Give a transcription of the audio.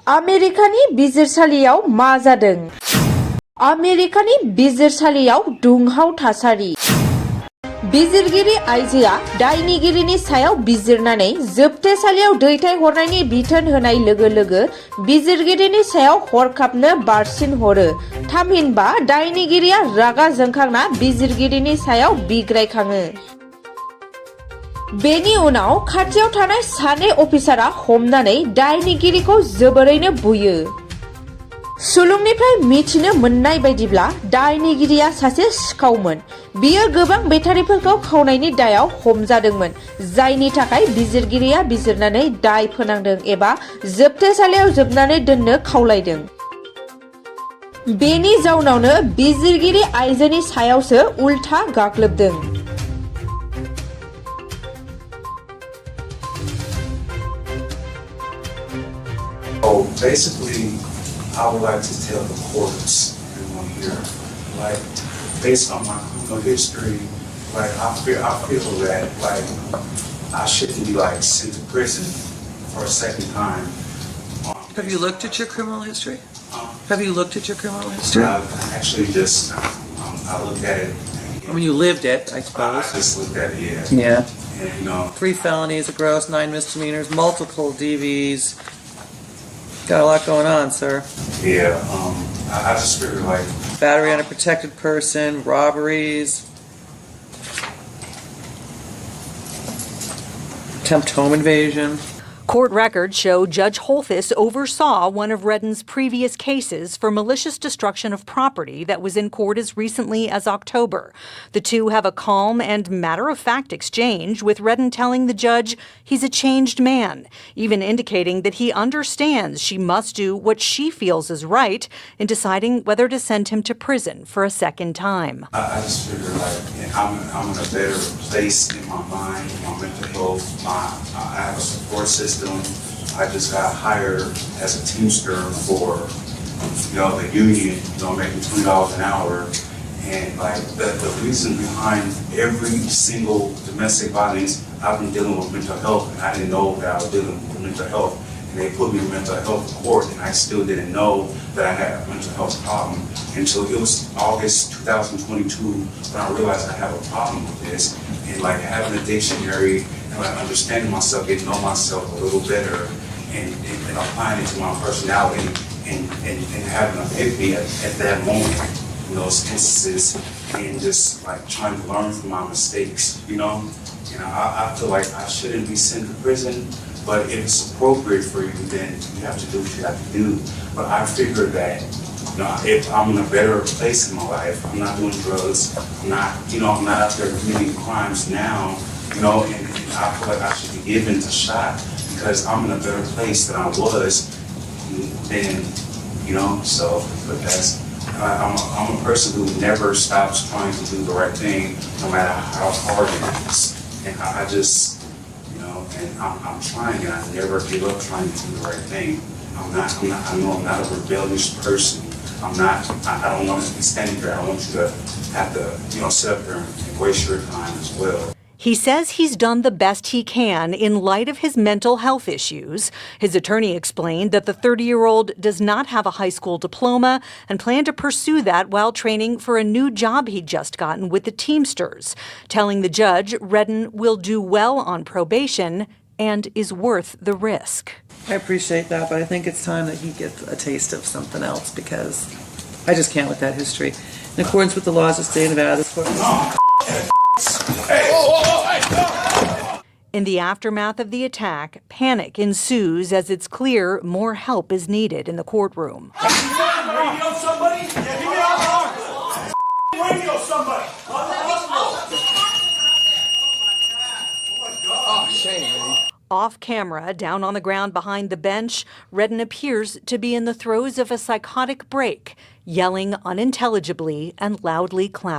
आमेरिकानि बिजिरसालियाव मा जादों? आमेरिकानि बिजिरसालियाव दुंहाव थासारि। बिजिरगिरि आइजोआ दायनिगिरिनि सायाव बिजिरनानै जोबथेसालियाव दैथायहरनायनि बिथोन होनाय लोगो लोगो बिजिरगिरिनि सायाव हरखाबनो बारसिनहरो। थामहिनबा दायनिगिरिया रागा जोंखांना बिजिरगिरिनि सायाव बिग्रायखाङो। बेनि उनाव खाथियाव थानाय सानै अफिसारा हमनानै दायनिगिरिखौ जोबोरैनो बुयो। सुलुंनिफ्राय मिथिनो मोननाय बायदिब्ला दायनिगिरिया सासे सिखावमोन। बियो गोबां बेटारिफोरखौ खावनायनि दायाव हमजादोंमोन, जायनि थाखाय बिजिरगिरिया बिजिरनानै दाय फोनांदों एबा जोबथेसालियाव जोबनानै दोननो खावलायदों। बेनि जाउनावनो बिजिरगिरि आइजोनि सायावसो उल्था गाग्लोबदों। So basically, I would like to tell the courts everyone here, like based on my criminal history, like I feel that like I shouldn't be like sent to prison for a second time. Have you looked at your criminal history? Have you looked at your criminal history? I actually just I looked at it. I mean, you lived it, I suppose. I just looked at it, yeah. Yeah. And, you know, 3 felonies, a gross, 9 misdemeanors, multiple DVs. Got a lot going on, sir. yeah, I just figured like Battery on a protected person, robberies, attempt home invasion. Court records show Judge Holthus oversaw one of Redden's previous cases for malicious destruction of property that was in court as recently as October. The two have a calm and matter-of-fact exchange, with Redden telling the judge he's a changed man, even indicating that he understands she must do what she feels is right in deciding whether to send him to prison for a second time. I just figured like I'm in a better place in my mind, my mental health, I have a support system. I just got hired as a teamster for, the union, making $20 an hour. And like the reason behind every single domestic violence, I've been dealing with mental health, and I didn't know that I was dealing with mental health. And they put me in mental health court, and I still didn't know that I had a mental health problem until it was August 2022 when I realized I have a problem with this. And like having a dictionary and like understanding myself, getting to know myself a little better, and applying it to my personality, and having an epiphany at that moment in those instances, and just like trying to learn from my mistakes, And I feel like I shouldn't be sent to prison, but if it's appropriate for you, then you have to do what you have to do. But I figured that, if I'm in a better place in my life, I'm not doing drugs, I'm not out there committing crimes now, and I feel like I should be given a shot because I'm in a better place than I was then, so, but I'm a person who never stops trying to do the right thing, no matter how hard it is. And I just, and I'm trying, and I never give up trying to do the right thing. I know I'm not a rebellious person. I don't want to be standing there. I don't want you to have to, sit up there and waste your time as well. He says he's done the best he can in light of his mental health issues. His attorney explained that the 30-year-old does not have a high school diploma and planned to pursue that while training for a new job he'd just gotten with the Teamsters, telling the judge Redden will do well on probation and is worth the risk. I appreciate that, but I think it's time that he gets a taste of something else because I just can't with that history. In accordance with the laws of the state of Nevada, this court... In the aftermath of the attack, panic ensues as it's clear more help is needed in the courtroom. Radio somebody? Yeah, give me our radio somebody. Oh, shame. Off camera, down on the ground behind the bench, Redden appears to be in the throes of a psychotic break, yelling unintelligibly and loudly clapping.